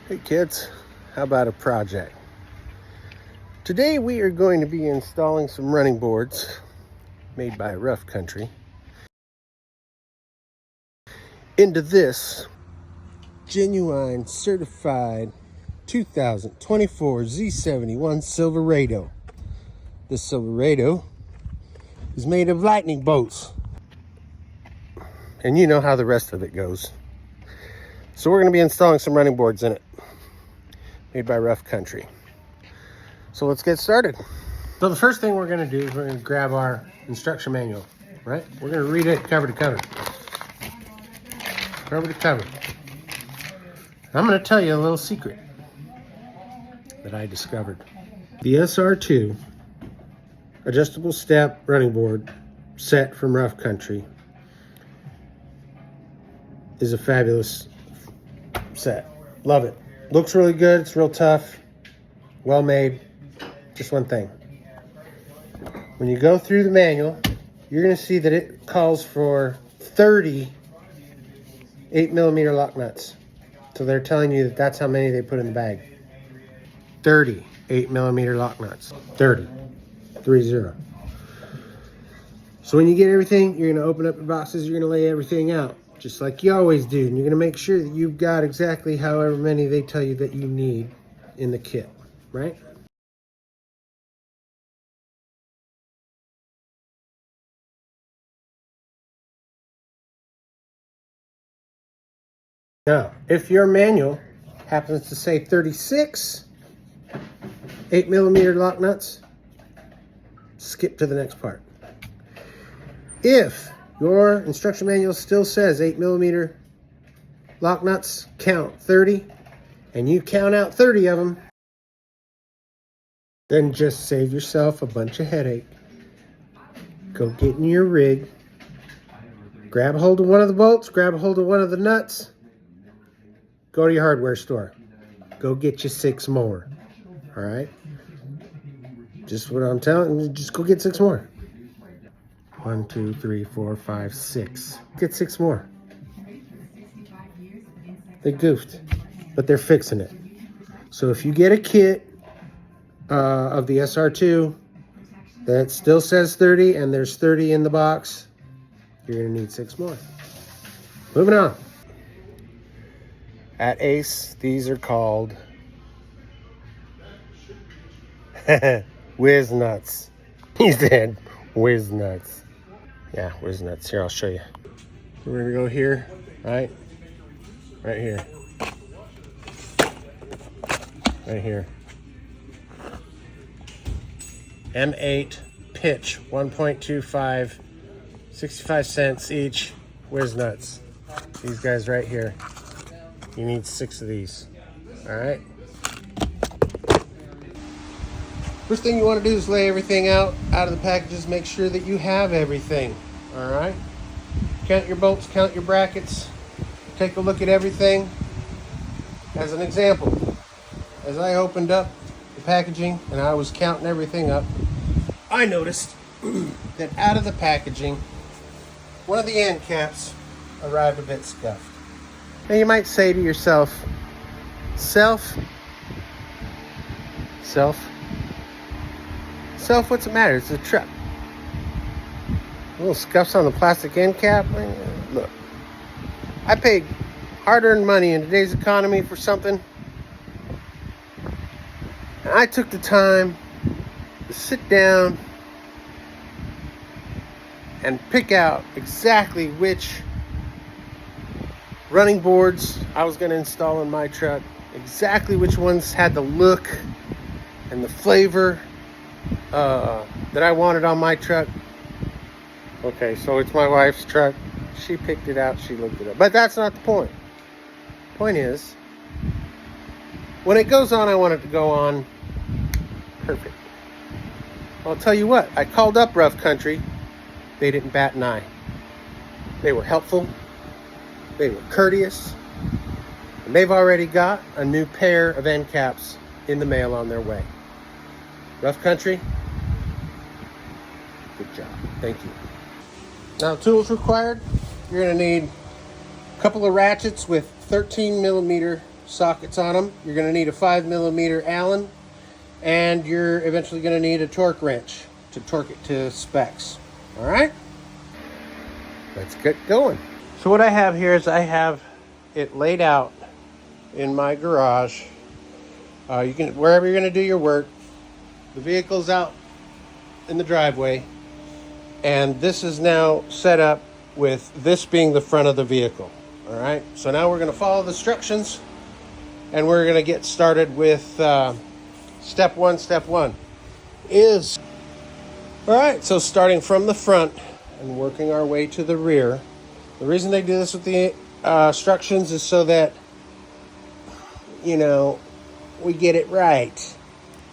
Hey kids, how about a project? Today we are going to be installing some running boards made by Rough Country into this genuine certified 2024 Z71 Silverado. This Silverado is made of lightning bolts. And you know how the rest of it goes. So we're going to be installing some running boards in it, made by Rough Country. So let's get started. So the first thing we're going to do is we're going to grab our instruction manual, right? We're going to read it cover to cover. Cover to cover. I'm going to tell you a little secret that I discovered. The SR2 adjustable step running board set from Rough Country is a fabulous set. Love it. Looks really good. It's real tough. Well made. Just one thing. When you go through the manual, you're going to see that it calls for 30 8mm lock nuts. So they're telling you that that's how many they put in the bag. 30 8mm lock nuts. 30. 30. So when you get everything, you're going to open up your boxes. You're going to lay everything out, just like you always do. And you're going to make sure that you've got exactly however many they tell you that you need in the kit, right? Now, if your manual happens to say 36 8mm lock nuts, skip to the next part. If your instruction manual still says 8mm lock nuts, count 30, and you count out 30 of them, then just save yourself a bunch of headache. Go get in your rig, grab a hold of one of the bolts, grab a hold of one of the nuts, go to your hardware store. Go get you 6 more. All right? Just what I'm telling you, just go get 6 more. 1, 2, 3, 4, 5, 6. Get 6 more. They goofed, but they're fixing it. So if you get a kit of the SR2 that still says 30 and there's 30 in the box, you're going to need 6 more. Moving on. At Ace, these are called whiz nuts. He said whiz nuts. Yeah, whiz nuts. Here, I'll show you. So we're gonna go here, right? Right here. Right here. M8 pitch, 1.25, 65 cents each, whiz nuts. These guys right here. You need 6 of these. All right. First thing you want to do is lay everything out of the packages. Make sure that you have everything. All right. Count your bolts, count your brackets. Take a look at everything. As an example, as I opened up the packaging and I was counting everything up, I noticed that out of the packaging, one of the end caps arrived a bit scuffed. Now you might say to yourself, Self, what's the matter? It's a truck. Little scuffs on the plastic end cap. Look, I paid hard-earned money in today's economy for something, and I took the time to sit down and pick out exactly which running boards I was going to install in my truck, exactly which ones had the look and the flavor that I wanted on my truck. Okay, so it's my wife's truck. She picked it out, she looked it up. But that's not the point. The point is, when it goes on, I want it to go on perfect. I'll tell you what, I called up Rough Country. They didn't bat an eye. They were helpful. They were courteous, and they've already got a new pair of end caps in the mail on their way. Rough Country, good job. Thank you. Now, tools required. You're going to need a couple of ratchets with 13mm sockets on them. You're going to need a 5mm Allen, and you're eventually going to need a torque wrench to torque it to specs. All right, let's get going. So what I have here is I have it laid out in my garage. You can, wherever you're going to do your work, the vehicle's out in the driveway, and this is now set up with this being the front of the vehicle. All right, so now we're going to follow the instructions, and we're going to get started with step one. Step one is, all right, so starting from the front and working our way to the rear. The reason they do this with the instructions is so that, you know, we get it right,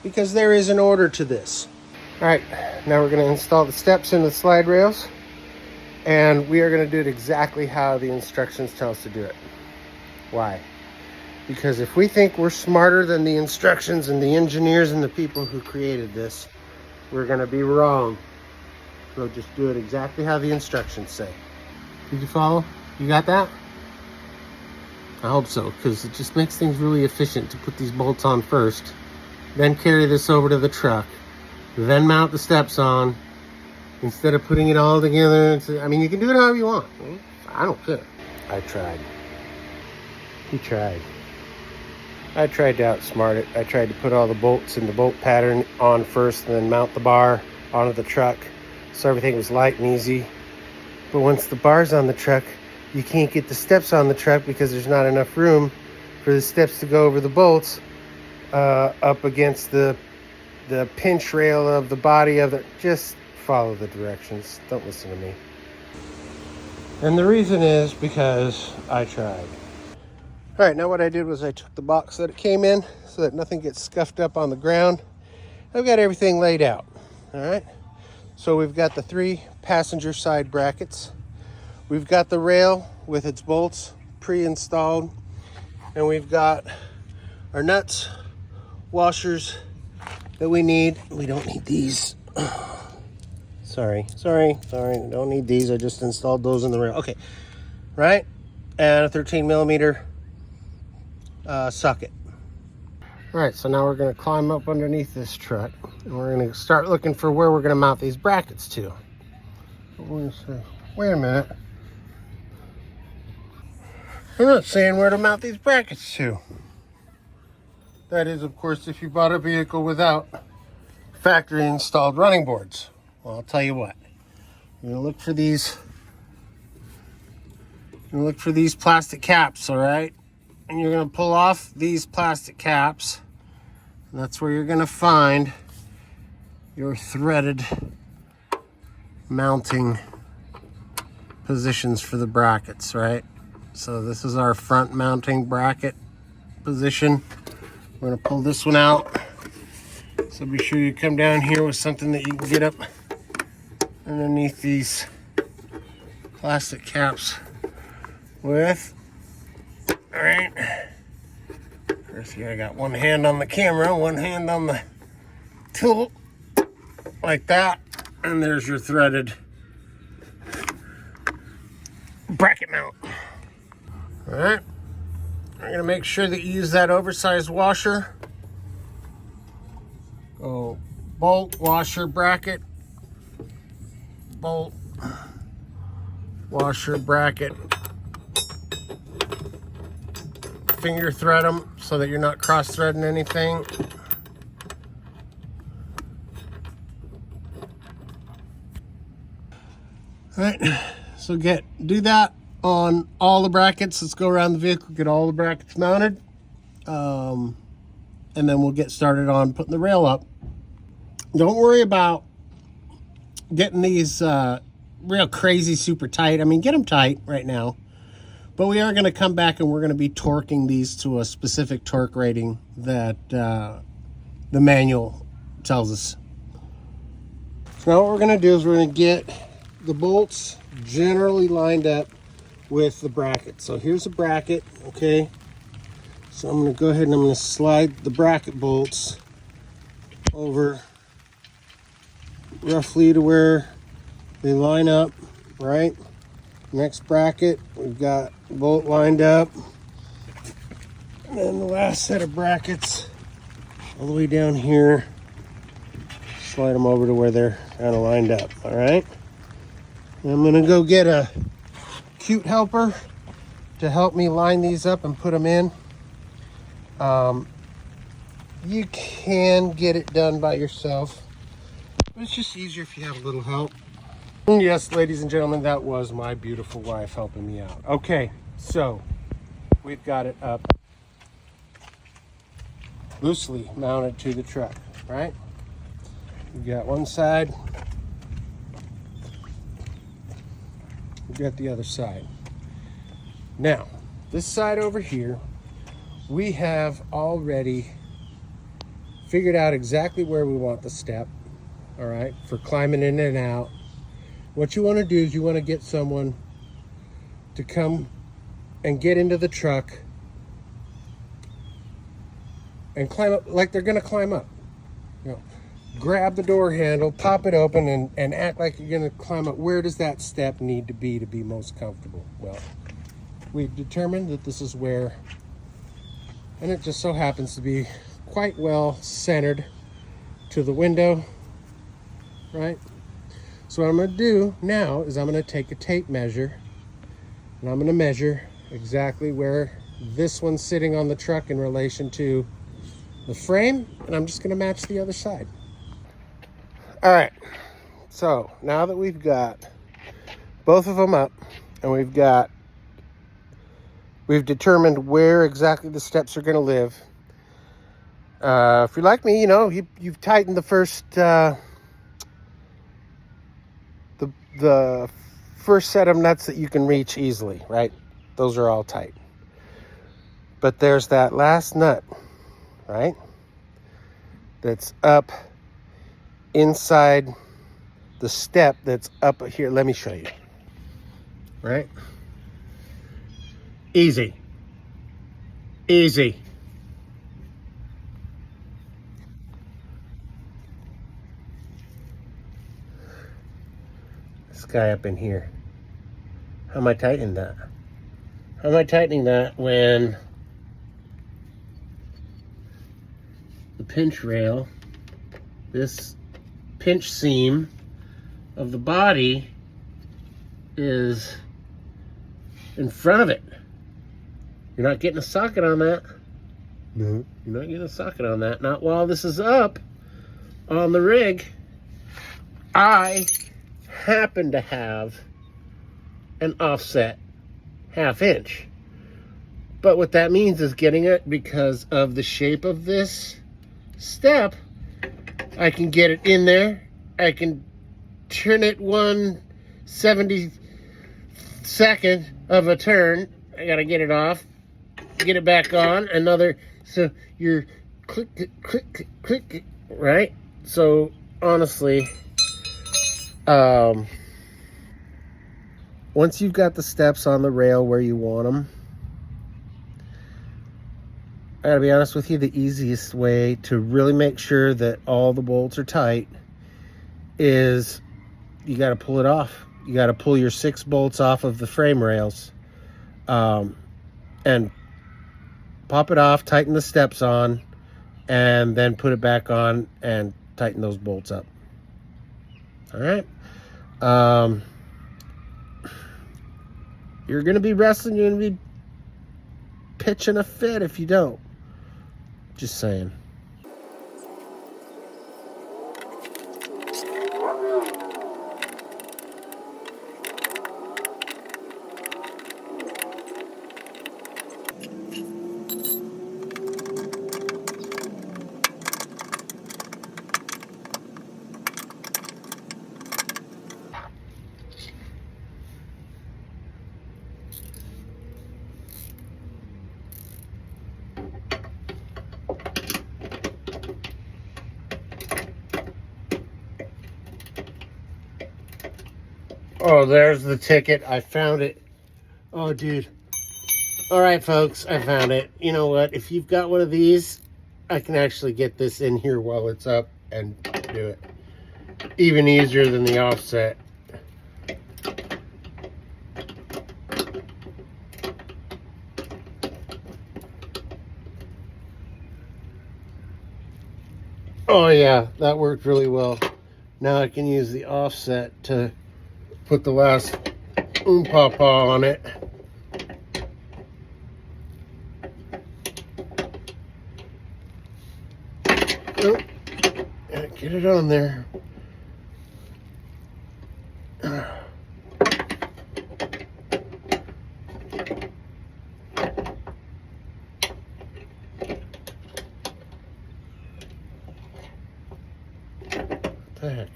because there is an order to this. All right, now we're going to install the steps into the slide rails, and we are going to do it exactly how the instructions tell us to do it. Why? Because if we think we're smarter than the instructions and the engineers and the people who created this, we're going to be wrong. So just do it exactly how the instructions say. Did you follow? You got that? I hope so, because it just makes things really efficient to put these bolts on first, then carry this over to the truck, then mount the steps on, instead of putting it all together. I mean, you can do it however you want. I don't care. I tried. He tried. I tried to outsmart it. I tried to put all the bolts in the bolt pattern on first, and then mount the bar onto the truck, so everything was light and easy. But once the bar's on the truck, you can't get the steps on the truck because there's not enough room for the steps to go over the bolts up against the pinch rail of the body of the... Just follow the directions. Don't listen to me. And the reason is because I tried. All right, now what I did was I took the box that it came in so that nothing gets scuffed up on the ground. I've got everything laid out. All right. So we've got the 3 passenger side brackets. We've got the rail with its bolts pre-installed. And we've got our nuts, washers that we need. We don't need these. Sorry. Don't need these. I just installed those in the rail. Okay. Right? And a 13mm socket. All right, so now we're going to climb up underneath this truck, and we're going to start looking for where we're going to mount these brackets to. Wait a minute. I'm not saying where to mount these brackets to. That is, of course, if you bought a vehicle without factory installed running boards. Well, I'll tell you what. You're going to look for these. You're going to look for these plastic caps, all right? And you're going to pull off these plastic caps. And that's where you're going to find your threaded mounting positions for the brackets, right? So this is our front mounting bracket position. We're going to pull this one out. So be sure you come down here with something that you can get up underneath these plastic caps with. All right. First here I got one hand on the camera, one hand on the tool, like that. And there's your threaded bracket mount. All right. I'm gonna make sure that you use that oversized washer. Go bolt, washer, bracket, bolt, washer, bracket. Finger thread them so that you're not cross threading anything. All right, so do that on all the brackets. Let's go around the vehicle, get all the brackets mounted, and then we'll get started on putting the rail up. Don't worry about getting these real crazy super tight. I mean, get them tight right now. But we are going to come back and we're going to be torquing these to a specific torque rating that the manual tells us. So now what we're going to do is we're going to get the bolts generally lined up with the bracket. So here's a bracket, okay? So I'm going to go ahead and I'm going to slide the bracket bolts over roughly to where they line up, right? Next bracket, we've got bolt lined up. And then the last set of brackets all the way down here. Slide them over to where they're kind of lined up, all right? And I'm gonna go get a cute helper to help me line these up and put them in. You can get it done by yourself, but it's just easier if you have a little help. And yes, ladies and gentlemen, that was my beautiful wife helping me out. Okay, so we've got it up loosely mounted to the truck, right? We've got one side, we've got the other side. Now, this side over here, we have already figured out exactly where we want the step, all right, for climbing in and out. What you want to do is you want to get someone to come and get into the truck and climb up like they're going to climb up. You know, grab the door handle, pop it open, and act like you're going to climb up. Where does that step need to be most comfortable? Well, we've determined that this is where, and it just so happens to be quite well centered to the window, right? So what I'm going to do now is I'm going to take a tape measure, and I'm going to measure exactly where this one's sitting on the truck in relation to the frame, and I'm just going to match the other side. All right, so now that we've got both of them up and we've determined where exactly the steps are going to live, if you're like me, you know, you've tightened the first the first set of nuts that you can reach easily, right? Those are all tight. But there's that last nut, right? That's up inside the step that's up here. Let me show you. Right? Easy. Easy. This guy up in here. How am I tightening that? How am I tightening that when the pinch rail, this pinch seam of the body is in front of it? You're not getting a socket on that. No, you're not getting a socket on that. Not while this is up on the rig. I happen to have an offset 1/2 inch. But what that means is getting it, because of the shape of this step, I can get it in there. I can turn it 1/72 of a turn. I gotta get it off, get it back on, another, so you're click, click, click, right? So honestly, once you've got the steps on the rail where you want them, I gotta be honest with you, the easiest way to really make sure that all the bolts are tight is you gotta pull it off. You gotta pull your 6 bolts off of the frame rails, and pop it off, tighten the steps on, and then put it back on and tighten those bolts up. All right. You're gonna be wrestling, you're gonna be pitching a fit if you don't. Just saying. Oh, there's the ticket. I found it. Oh, dude. All right, folks, I found it. You know what? If you've got one of these, I can actually get this in here while it's up and do it. Even easier than the offset. Oh yeah, that worked really well. Now I can use the offset to put the last pawpaw on it. Oh, get it on there. What the heck?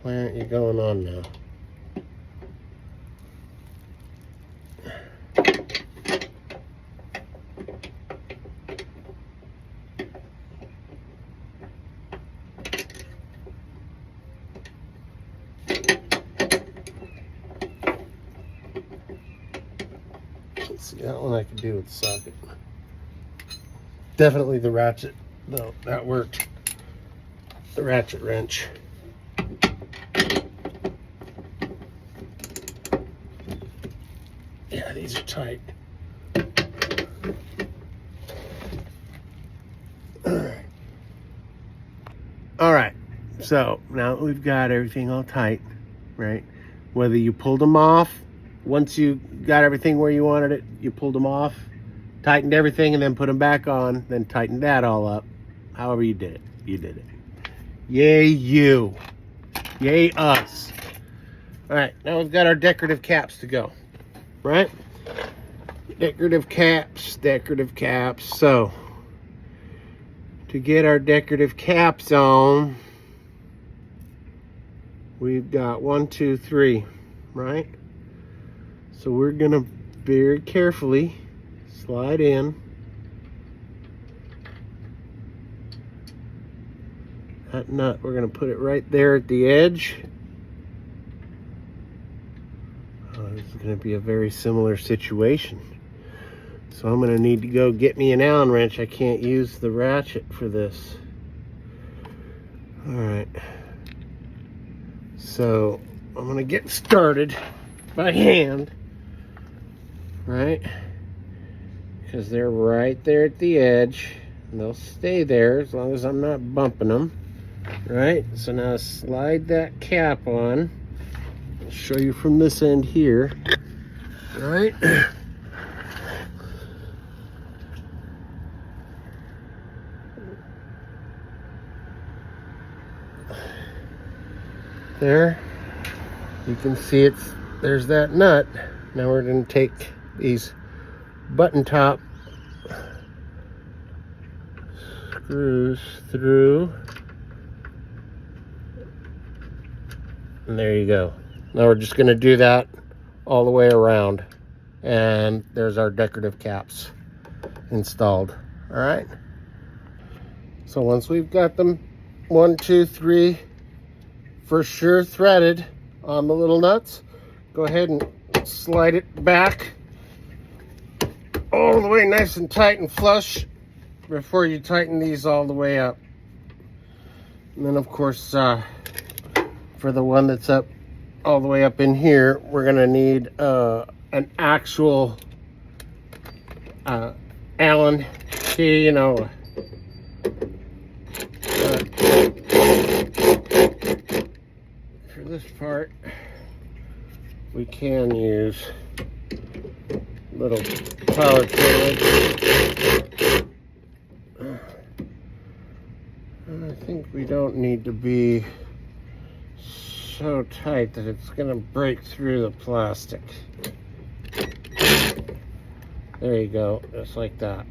Why aren't you going on now? See, that one I could do with the socket. Definitely the ratchet, though, that worked. The ratchet wrench. Yeah, these are tight. All right, so now that we've got everything all tight, right? Whether you pulled them off, once you got everything where you wanted it, you pulled them off, tightened everything, and then put them back on, then tightened that all up. However you did it, you did it. Yay you. Yay us. All right, now we've got our decorative caps to go, right? Decorative caps, decorative caps. So, to get our decorative caps on, we've got 1, 2, 3, right? So we're gonna very carefully slide in. That nut, we're gonna put it right there at the edge. Oh, this is gonna be a very similar situation. So I'm gonna need to go get me an Allen wrench. I can't use the ratchet for this. All right. So I'm gonna get started by hand, right? Because they're right there at the edge. And they'll stay there as long as I'm not bumping them, right? So now slide that cap on. I'll show you from this end here, right? There, you can see there's that nut. Now we're going to take these button top screws through, and there you go. Now we're just going to do that all the way around, and there's our decorative caps installed. All right, so once we've got them 1, 2, 3 for sure threaded on the little nuts, go ahead and slide it back all the way nice and tight and flush before you tighten these all the way up. And then of course for the one that's up all the way up in here, we're gonna need an actual Allen key, you know, for this part we can use little power tools. I think we don't need to be so tight that it's gonna break through the plastic. There you go, just like that.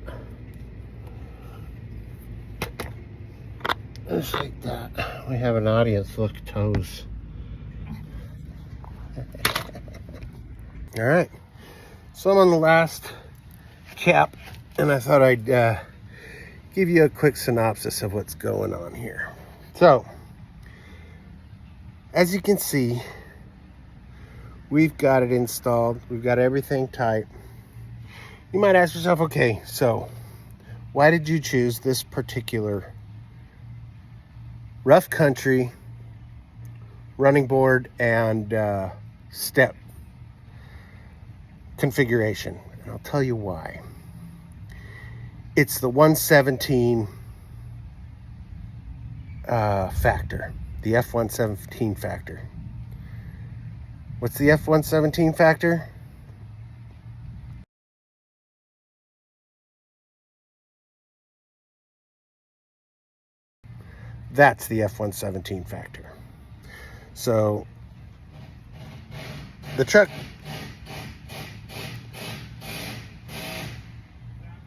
Just like that. We have an audience, look, toes. All right, so I'm on the last cap, and I thought I'd give you a quick synopsis of what's going on here. So, as you can see, we've got it installed. We've got everything tight. You might ask yourself, okay, so why did you choose this particular Rough Country running board and step configuration? And I'll tell you why. It's the 117 factor, the F-117 factor. What's the F-117 factor? That's the F-117 factor. So the truck,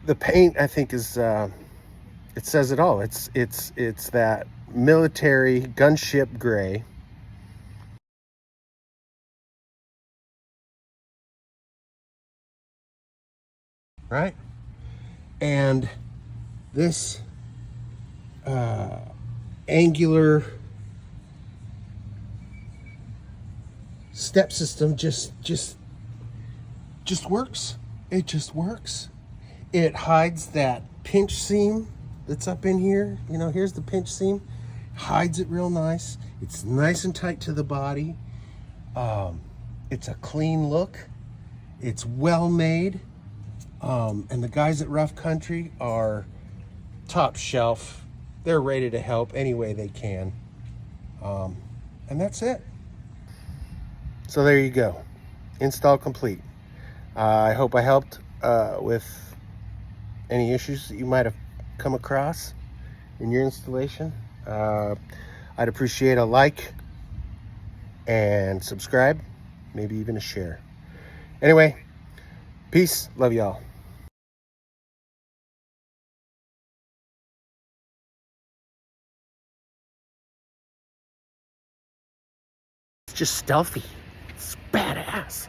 the paint, I think, is it says it all. It's that military gunship gray. Right? And this angular step system just works. It just works. It hides that pinch seam that's up in here. You know, here's the pinch seam. Hides it real nice. It's nice and tight to the body. It's a clean look. It's well made. And the guys at Rough Country are top shelf. They're ready to help any way they can. And that's it. So there you go. Install complete. I hope I helped with any issues that you might have come across in your installation. I'd appreciate a like and subscribe, maybe even a share. Anyway, peace. Love y'all. It's just stealthy. It's badass.